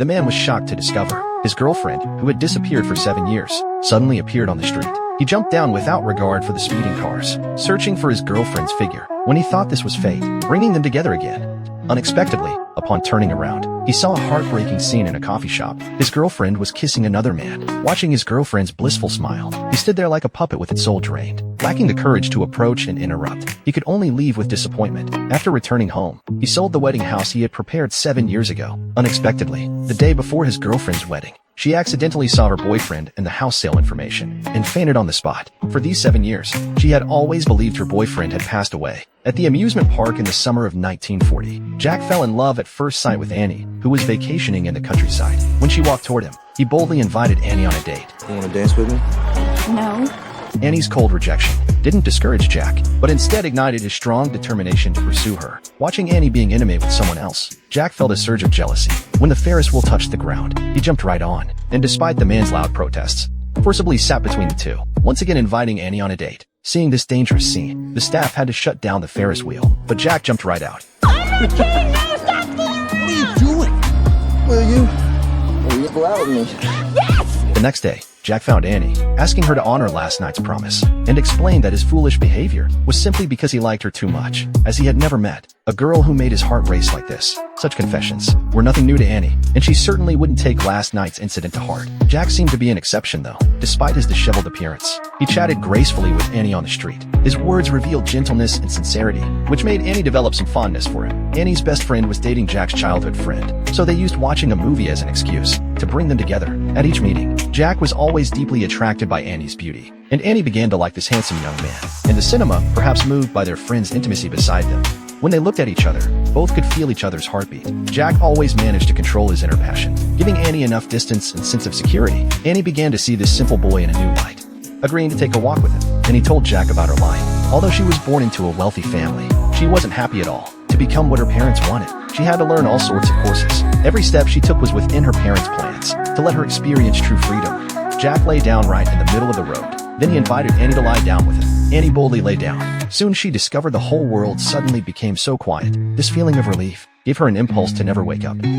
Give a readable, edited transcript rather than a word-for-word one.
the man was shocked to discover his girlfriend, who had disappeared for 7 years, suddenly appeared on the street. He jumped down without regard for the speeding cars, searching for his girlfriend's figure, when he thought this was fate, bringing them together again. Unexpectedly, upon turning around, he saw a heartbreaking scene in a coffee shop. His girlfriend was kissing another man. Watching his girlfriend's blissful smile, he stood there like a puppet with its soul drained, lacking the courage to approach and interrupt. He could only leave with disappointment. After returning home, he sold the wedding house he had prepared 7 years ago. Unexpectedly, the day before his girlfriend's wedding, she accidentally saw her boyfriend and the house sale information and fainted on the spot. For these 7 years, she had always believed her boyfriend had passed away. At the amusement park in the summer of 1940, Jack fell in love at first sight with Annie, who was vacationing in the countryside. When she walked toward him, he boldly invited Annie on a date. You want to dance with me? No. Annie's cold rejection didn't discourage Jack, but instead ignited his strong determination to pursue her. Watching Annie being intimate with someone else, Jack felt a surge of jealousy. When the Ferris wheel touched the ground, he jumped right on, and despite the man's loud protests, forcibly sat between the two, once again inviting Annie on a date. Seeing this dangerous scene, the staff had to shut down the Ferris wheel, but Jack jumped right out. What are you doing? Will you go out with me? The next day, Jack found Annie, asking her to honor last night's promise, and explained that his foolish behavior was simply because he liked her too much, as he had never met a girl who made his heart race like this. Such confessions were nothing new to Annie, and she certainly wouldn't take last night's incident to heart. Jack seemed to be an exception, though, despite his disheveled appearance. He chatted gracefully with Annie on the street. His words revealed gentleness and sincerity, which made Annie develop some fondness for him. Annie's best friend was dating Jack's childhood friend, so they used watching a movie as an excuse to bring them together. At each meeting, Jack was always deeply attracted by Annie's beauty, and Annie began to like this handsome young man. In the cinema, perhaps moved by their friend's intimacy beside them, when they looked at each other, both could feel each other's heartbeat. Jack always managed to control his inner passion, giving Annie enough distance and sense of security. Annie began to see this simple boy in a new light, agreeing to take a walk with him, and he told Jack about her life. Although she was born into a wealthy family, she wasn't happy at all. To become what her parents wanted, she had to learn all sorts of courses. Every step she took was within her parents' plans to let her experience true freedom. Jack lay down right in the middle of the road. Then he invited Annie to lie down with him. Annie boldly lay down. Soon she discovered the whole world suddenly became so quiet. This feeling of relief gave her an impulse to never wake up.